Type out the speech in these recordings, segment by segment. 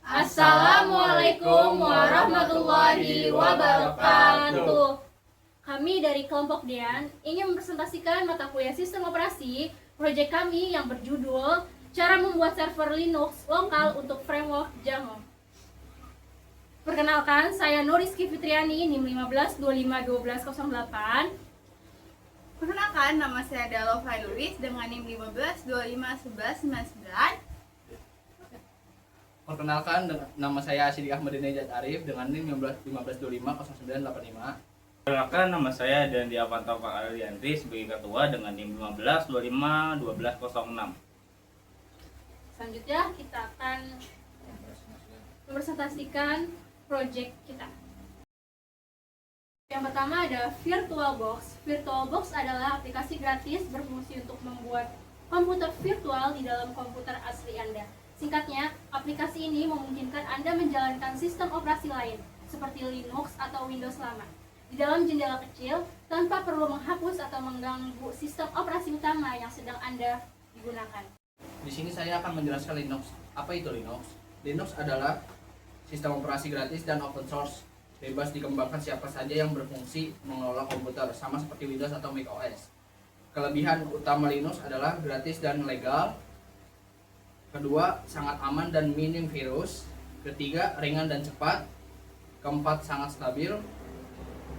Assalamualaikum warahmatullahi wabarakatuh. Kami dari kelompok Dean ingin mempresentasikan mata kuliah sistem operasi proyek kami yang berjudul Cara Membuat Server Linux Lokal untuk Framework Django. Perkenalkan, saya Nuriski Fitriani, NIM 15251208. Perkenalkan, nama saya Dalova Luis dengan NIM 15251199. Perkenalkan, nama saya Sidik Ahmadinejad Arif dengan NIM 15250985. Perkenalkan, nama saya Dandi Avanto Pak Arianti sebagai ketua dengan NIM 15251206. Selanjutnya kita akan mempresentasikan proyek kita. Yang pertama ada VirtualBox. VirtualBox adalah aplikasi gratis berfungsi untuk membuat komputer virtual di dalam komputer asli Anda. Singkatnya, aplikasi ini memungkinkan Anda menjalankan sistem operasi lain, seperti Linux atau Windows lama, di dalam jendela kecil, tanpa perlu menghapus atau mengganggu sistem operasi utama yang sedang Anda digunakan. Di sini saya akan menjelaskan Linux. Apa itu Linux? Linux adalah sistem operasi gratis dan open source, bebas dikembangkan siapa saja yang berfungsi mengelola komputer, sama seperti Windows atau Mac OS. Kelebihan utama Linux adalah gratis dan legal. Kedua, sangat aman dan minim virus. Ketiga, ringan dan cepat. Keempat, sangat stabil.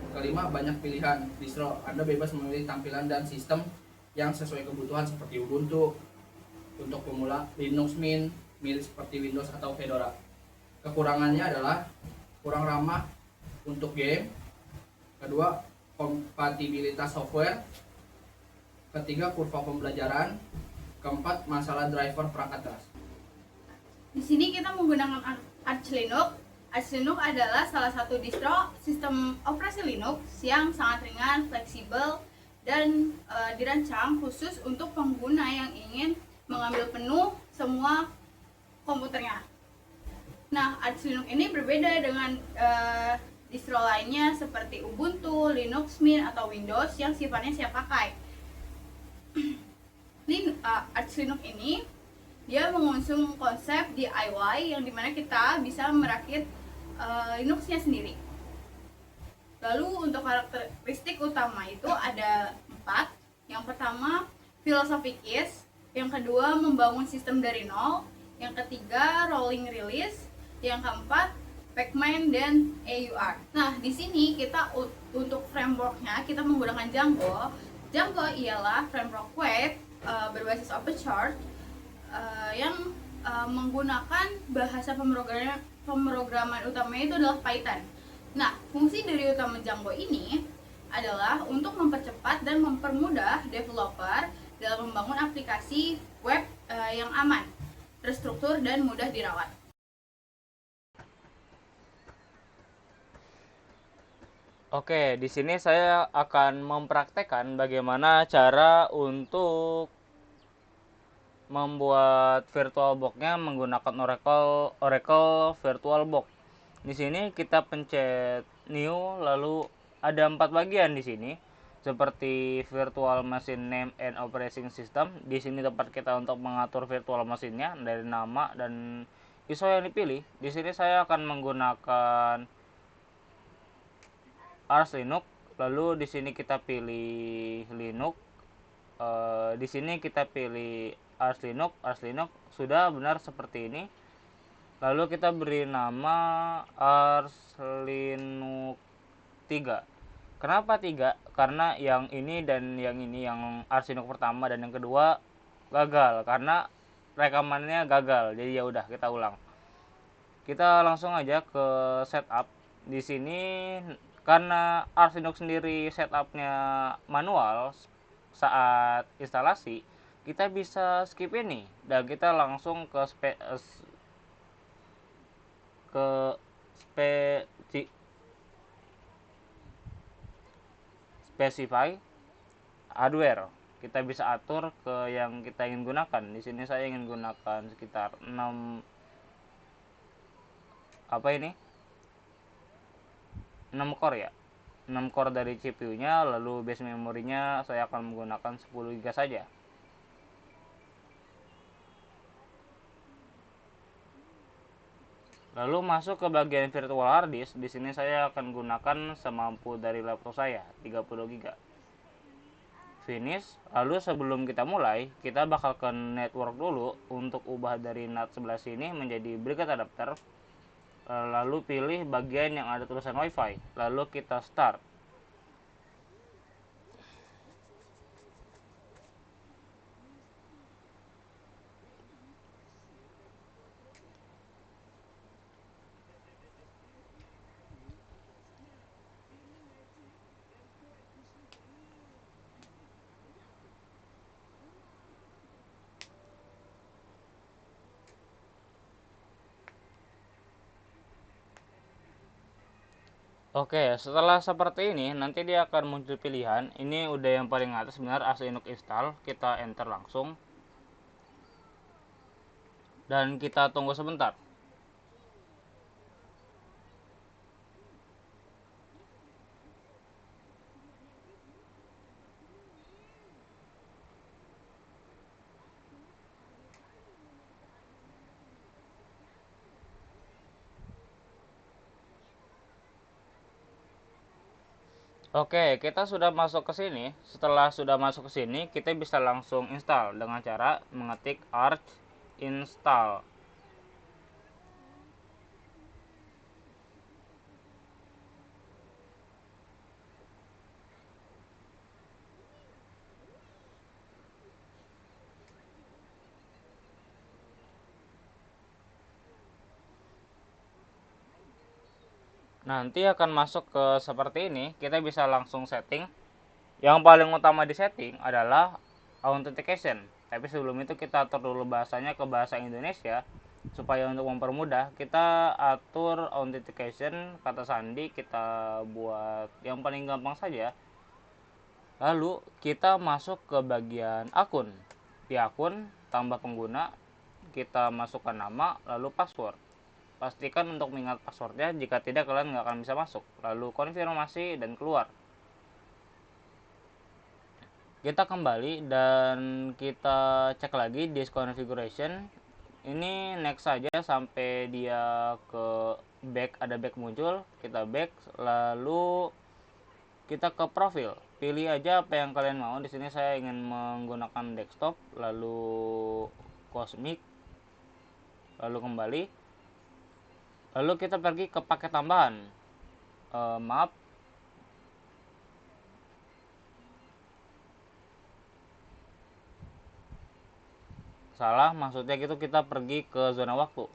Kelima, banyak pilihan distro. Anda bebas memilih tampilan dan sistem yang sesuai kebutuhan seperti Ubuntu. Untuk pemula, Linux Mint, mirip seperti Windows atau Fedora. Kekurangannya adalah kurang ramah untuk game. Kedua, kompatibilitas software. Ketiga, kurva pembelajaran. Keempat, masalah driver perangkat keras. Di sini kita menggunakan Arch Linux. Arch Linux adalah salah satu distro sistem operasi Linux yang sangat ringan, fleksibel, dan dirancang khusus untuk pengguna yang ingin mengambil penuh semua komputernya. Nah, Arch Linux ini berbeda dengan distro lainnya seperti Ubuntu, Linux Mint, atau Windows yang sifatnya siap pakai. Arch Linux ini dia mengusung konsep DIY yang dimana kita bisa merakit Linuxnya sendiri. Lalu untuk karakteristik utama itu ada 4. Yang pertama, filosofis. Yang kedua, membangun sistem dari nol. Yang ketiga, rolling release. Yang keempat, Pacman dan AUR. Nah, di sini kita untuk frameworknya kita menggunakan Django. Django ialah framework web berbasis open source yang menggunakan bahasa pemrograman utamanya itu adalah Python. Nah, fungsi dari utama Django ini adalah untuk mempercepat dan mempermudah developer dalam membangun aplikasi web yang aman, terstruktur, dan mudah dirawat. Oke, di sini saya akan mempraktekkan bagaimana cara untuk membuat VirtualBox-nya menggunakan Oracle VirtualBox. Di sini kita pencet new, lalu ada 4 bagian di sini, seperti virtual machine name and operating system. Di sini tempat kita untuk mengatur virtual machine-nya dari nama dan ISO yang dipilih. Di sini saya akan menggunakan Arch Linux. Lalu di sini kita pilih Linux. Di sini kita pilih Arch Linux. Sudah benar seperti ini. Lalu kita beri nama Arch Linux 3. Kenapa 3? Karena yang ini dan yang ini, yang Arch Linux pertama dan yang kedua gagal karena rekamannya gagal. Jadi ya udah, kita ulang. Kita langsung aja ke setup. Di sini karena Arch Linux sendiri setupnya manual saat instalasi, kita bisa skip ini dan kita langsung ke specify hardware. Kita bisa atur ke yang kita ingin gunakan. Di sini saya ingin gunakan sekitar 6 core ya. 6 core dari CPU-nya, lalu base memorinya saya akan menggunakan 10 GB saja. Lalu masuk ke bagian virtual hard disk. Di sini saya akan gunakan semampu dari laptop saya, 30 GB. Finish. Lalu sebelum kita mulai, kita bakal ke network dulu untuk ubah dari NAT sebelah sini menjadi bricket adapter. Lalu pilih bagian yang ada tulisan WiFi. Lalu kita start. Oke, setelah seperti ini, nanti dia akan muncul pilihan. Ini udah yang paling atas benar, Asli Linux install. Kita enter langsung. Dan kita tunggu sebentar. Oke, kita sudah masuk ke sini. Setelah sudah masuk ke sini, kita bisa langsung install dengan cara mengetik arch install. Nanti akan masuk ke seperti ini. Kita bisa langsung setting. Yang paling utama di setting adalah authentication. Tapi sebelum itu kita atur dulu bahasanya ke bahasa Indonesia. Supaya untuk mempermudah, kita atur authentication kata sandi, kita buat yang paling gampang saja. Lalu kita masuk ke bagian akun. Di akun, tambah pengguna, kita masukkan nama, lalu password. Pastikan untuk mengingat passwordnya, jika tidak kalian nggak akan bisa masuk. Lalu konfirmasi dan keluar. Kita kembali dan kita cek lagi disk configuration. Ini next saja sampai dia ke back, ada back muncul. Kita back, lalu kita ke profil. Pilih aja apa yang kalian mau. Di sini saya ingin menggunakan desktop, lalu cosmic, lalu kembali. Lalu kita pergi ke paket tambahan. Maaf, salah, maksudnya gitu, kita pergi ke zona waktu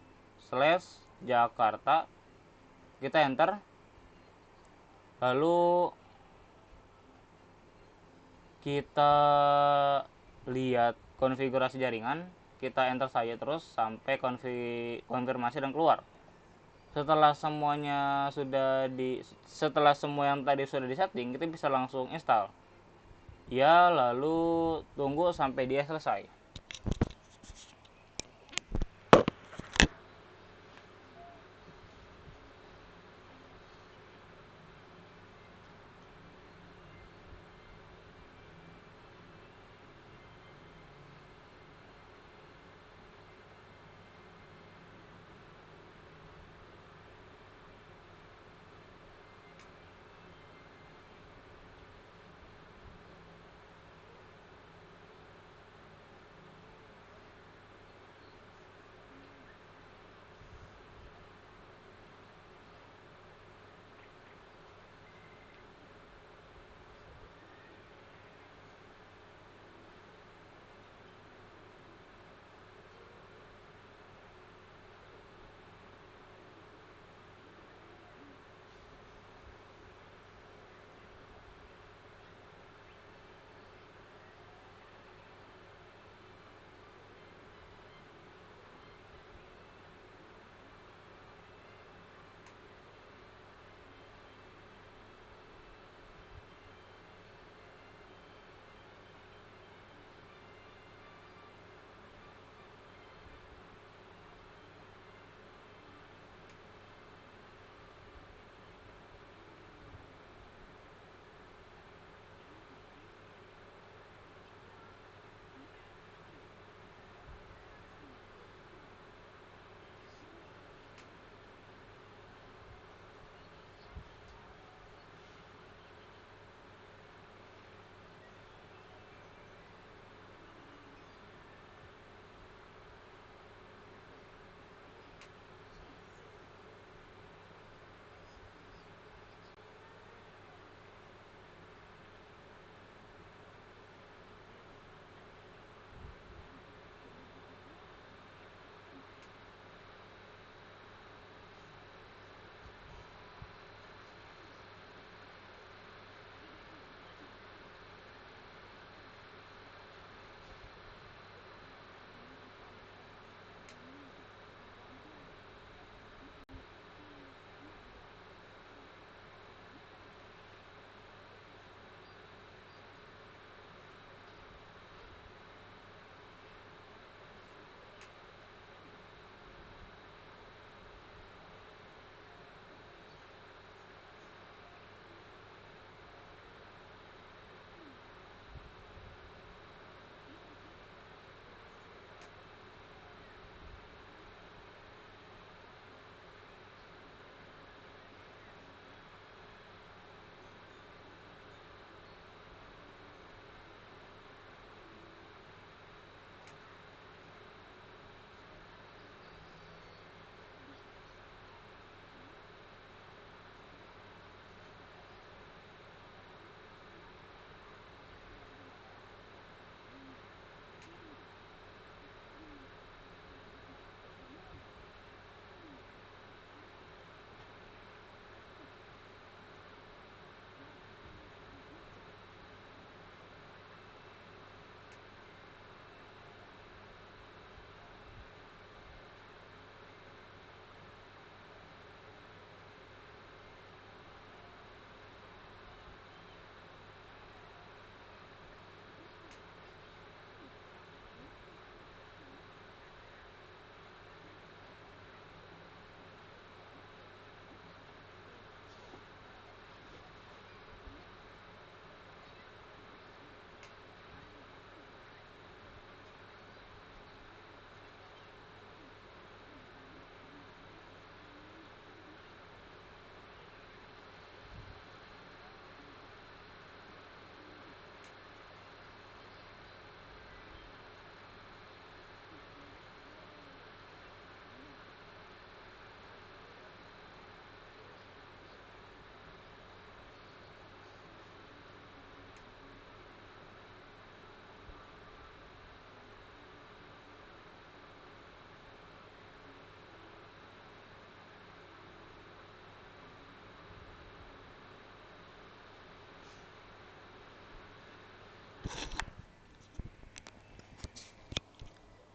/Jakarta, kita enter, lalu kita lihat konfigurasi jaringan, kita enter saja terus sampai konfirmasi dan keluar. Setelah semua yang tadi sudah disetting, kita bisa langsung install ya, lalu tunggu sampai dia selesai.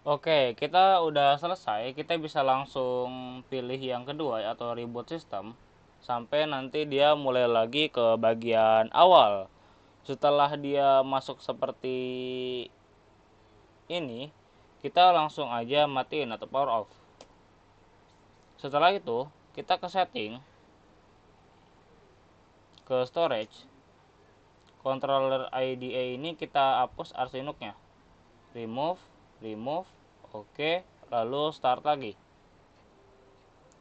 Oke, kita udah selesai. Kita bisa langsung pilih yang kedua atau reboot system sampai nanti dia mulai lagi ke bagian awal. Setelah dia masuk seperti ini, kita langsung aja matiin atau power off. Setelah itu, kita ke setting, ke storage, controller IDE ini kita hapus RC Linux-nya. Remove, oke, lalu start lagi.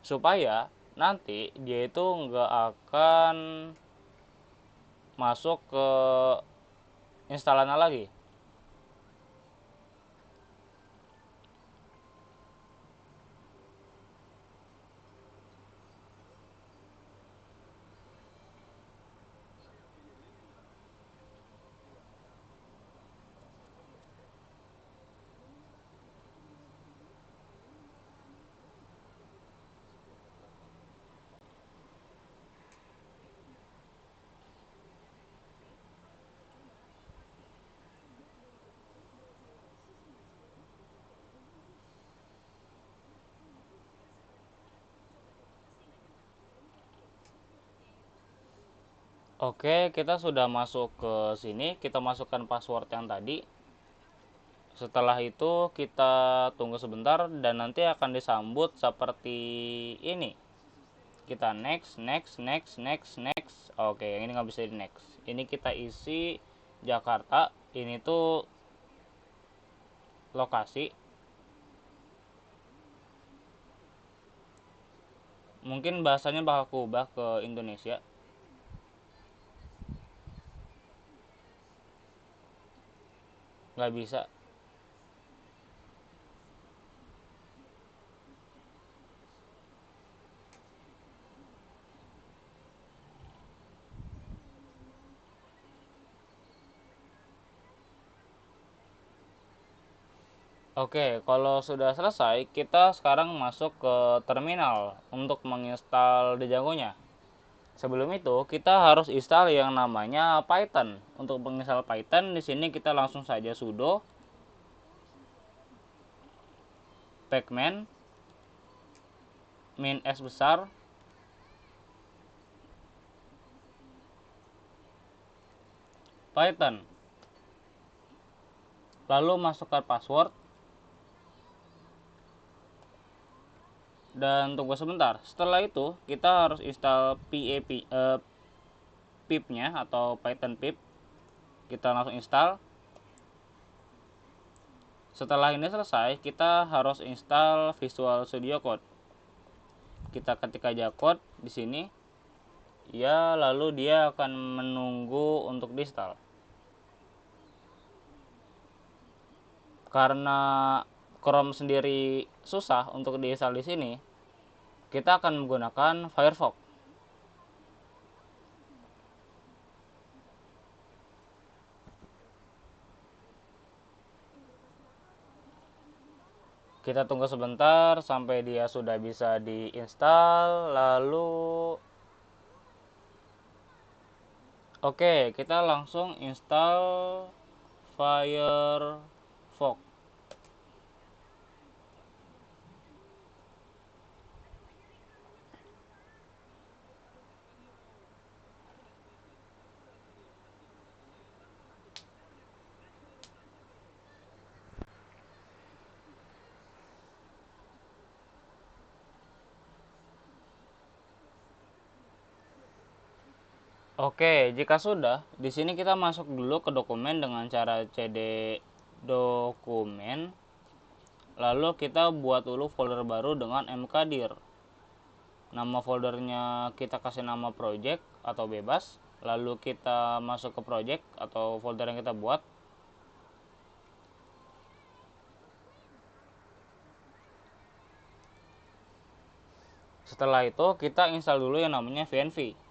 Supaya nanti dia itu nggak akan masuk ke instalannya lagi. Oke, kita sudah masuk ke sini. Kita masukkan password yang tadi. Setelah itu kita tunggu sebentar dan nanti akan disambut seperti ini. Kita next. Oke, yang ini nggak bisa di next. Ini kita isi Jakarta. Ini tuh lokasi. Mungkin bahasanya bakal kubah ke Indonesia. Nggak bisa. Oke, kalau sudah selesai, kita sekarang masuk ke terminal untuk menginstal Django-nya. Sebelum itu, kita harus install yang namanya Python. Untuk menginstal Python, di sini kita langsung saja sudo pacman min S besar Python. Lalu masukkan password dan tunggu sebentar. Setelah itu kita harus install pip-nya atau Python pip. Kita langsung install. Setelah ini selesai, kita harus install Visual Studio Code. Kita ketik aja code di sini. Ya, lalu dia akan menunggu untuk diinstal. Karena Chrome sendiri susah untuk diinstal di sini, kita akan menggunakan Firefox. Kita tunggu sebentar sampai dia sudah bisa diinstal. Lalu oke, kita langsung install Firefox. Oke, jika sudah, di sini kita masuk dulu ke dokumen dengan cara cd dokumen. Lalu kita buat dulu folder baru dengan mkdir. Nama foldernya kita kasih nama project atau bebas. Lalu kita masuk ke project atau folder yang kita buat. Setelah itu kita install dulu yang namanya VNV.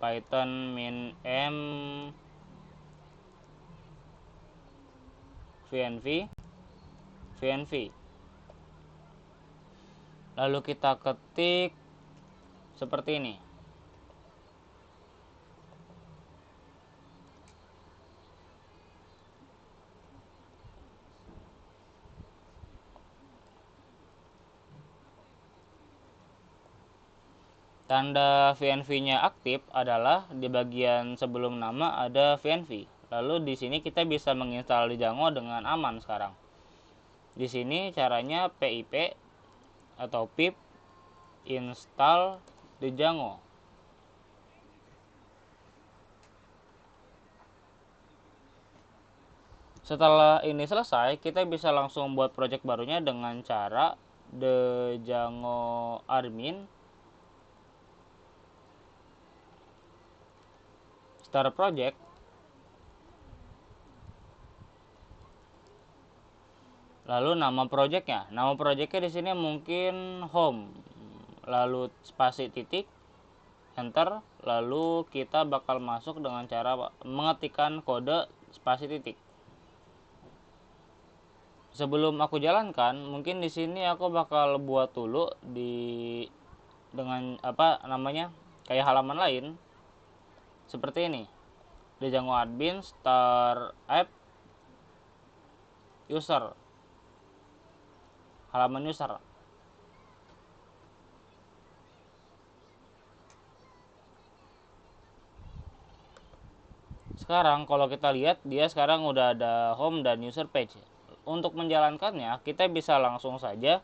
Python min m VNV. Lalu kita ketik seperti ini. Tanda VNV-nya aktif adalah di bagian sebelum nama ada VNV. Lalu di sini kita bisa menginstal Django dengan aman sekarang. Di sini caranya pip atau pip install Django. Setelah ini selesai, kita bisa langsung buat project barunya dengan cara Django admin start project. Lalu nama projectnya di sini mungkin home, lalu spasi titik enter, lalu kita bakal masuk dengan cara mengetikkan kode spasi titik. Sebelum aku jalankan, mungkin di sini aku bakal buat dulu dengan kayak halaman lain seperti ini. Django admin start app user, halaman user. Sekarang kalau kita lihat, dia sekarang udah ada home dan user page. Untuk menjalankannya, kita bisa langsung saja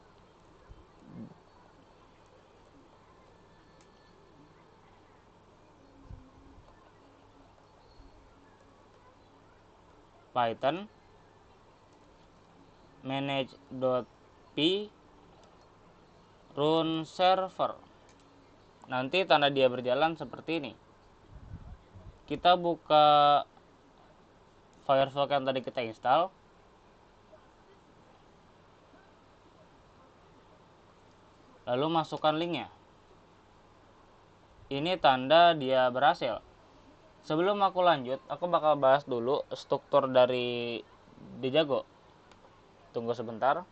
Python manage.py run server. Nanti tanda dia berjalan seperti ini. Kita buka Firefox yang tadi kita install. Lalu masukkan linknya. Ini tanda dia berhasil. Sebelum aku lanjut, aku bakal bahas dulu struktur dari Django. Tunggu sebentar.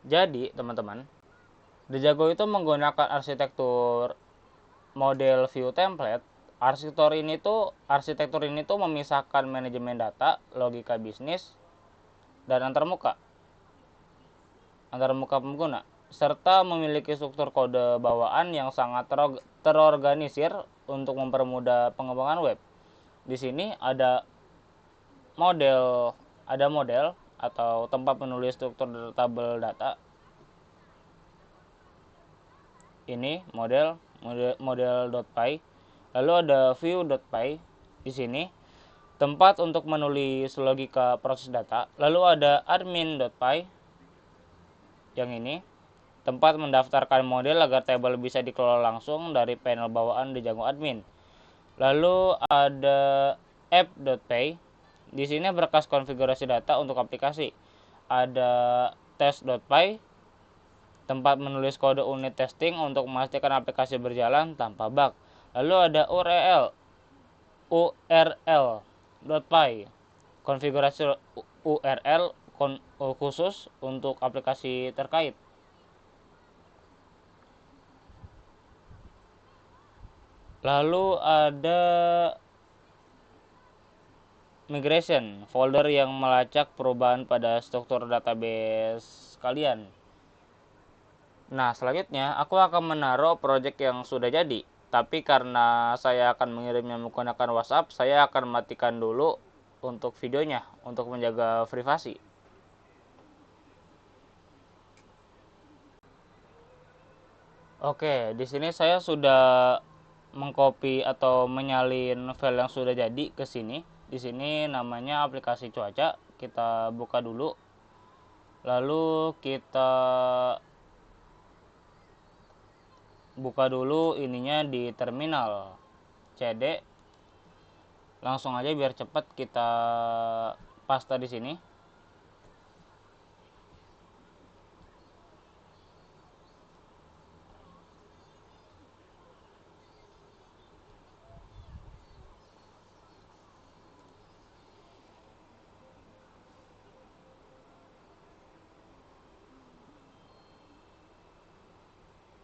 Jadi, teman-teman, Django itu menggunakan arsitektur model view template. Arsitektur ini tuh memisahkan manajemen data, logika bisnis, dan antarmuka pengguna, serta memiliki struktur kode bawaan yang sangat terorganisir untuk mempermudah pengembangan web. Di sini ada model atau tempat menulis struktur tabel data. Ini model.py. Lalu ada view.py. Di sini tempat untuk menulis logika proses data. Lalu ada admin.py. Yang ini tempat mendaftarkan model agar tabel bisa dikelola langsung dari panel bawaan di Django admin. Lalu ada app.py. Di sini berkas konfigurasi data untuk aplikasi. Ada test.py. Tempat menulis kode unit testing untuk memastikan aplikasi berjalan tanpa bug. Lalu ada url.py, konfigurasi URL khusus untuk aplikasi terkait. Lalu ada migration, folder yang melacak perubahan pada struktur database kalian. Nah, selanjutnya aku akan menaruh project yang sudah jadi. Tapi karena saya akan mengirimnya menggunakan WhatsApp, saya akan matikan dulu untuk videonya untuk menjaga privasi. Oke, di sini saya sudah mengcopy atau menyalin file yang sudah jadi ke sini. Di sini namanya aplikasi cuaca. Kita buka dulu. Lalu kita buka dulu ininya di terminal cd, langsung aja biar cepat kita paste di sini.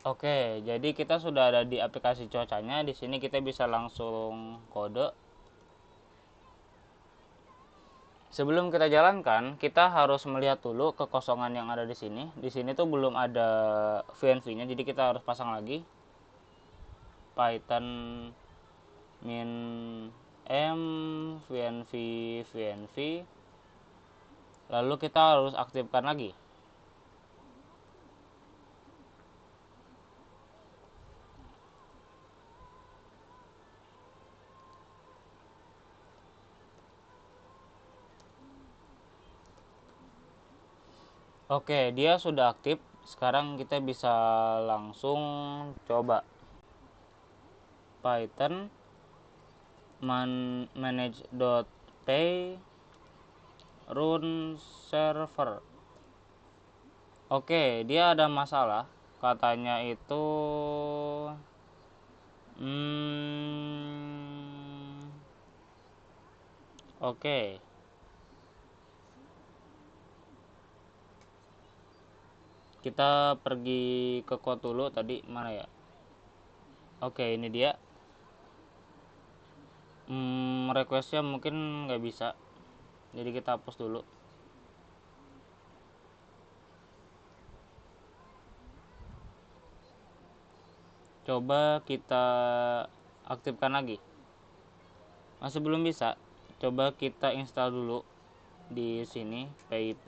Oke, jadi kita sudah ada di aplikasi cuacanya. Di sini kita bisa langsung kode. Sebelum kita jalankan, kita harus melihat dulu kekosongan yang ada di sini. Di sini tuh belum ada VNV-nya, jadi kita harus pasang lagi Python min m VNV VNV. Lalu kita harus aktifkan lagi. Oke, dia sudah aktif. Sekarang kita bisa langsung coba Python manage.py run server. Oke, dia ada masalah. Katanya itu oke. Kita pergi ke code dulu tadi, mana ya? Oke, ini dia. Requestnya mungkin nggak bisa, jadi kita hapus dulu. Coba kita aktifkan lagi. Masih belum bisa. Coba kita install dulu di sini, pip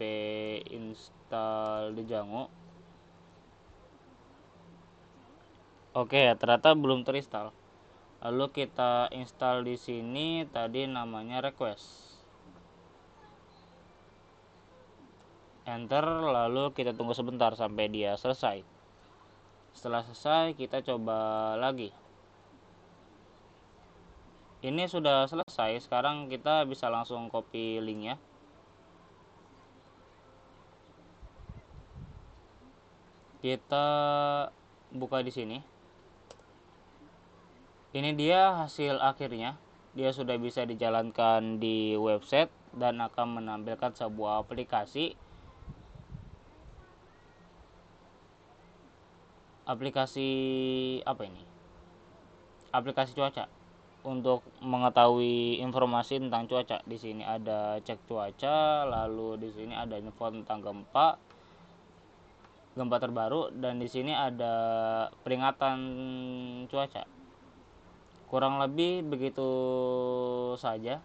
install di Django. Oke, ternyata belum terinstall. Lalu kita install di sini, tadi namanya request. Enter, lalu kita tunggu sebentar sampai dia selesai. Setelah selesai, kita coba lagi. Ini sudah selesai. Sekarang kita bisa langsung copy linknya. Kita buka di sini. Ini dia hasil akhirnya. Dia sudah bisa dijalankan di website dan akan menampilkan sebuah aplikasi. Aplikasi apa ini? Aplikasi cuaca. Untuk mengetahui informasi tentang cuaca. Di sini ada cek cuaca, lalu di sini ada info tentang gempa terbaru, dan di sini ada peringatan cuaca. Kurang lebih begitu saja.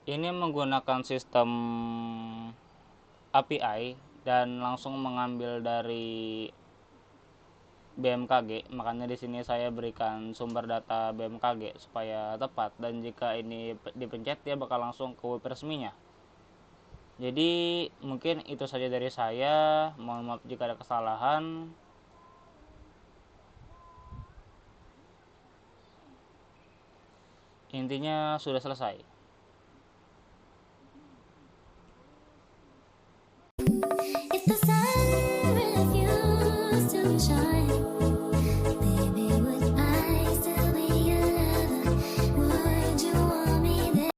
Ini menggunakan sistem API dan langsung mengambil dari BMKG. Makanya di sini saya berikan sumber data BMKG supaya tepat, dan jika ini dipencet dia bakal langsung ke web resminya. Jadi mungkin itu saja dari saya. Mohon maaf jika ada kesalahan. Intinya sudah selesai.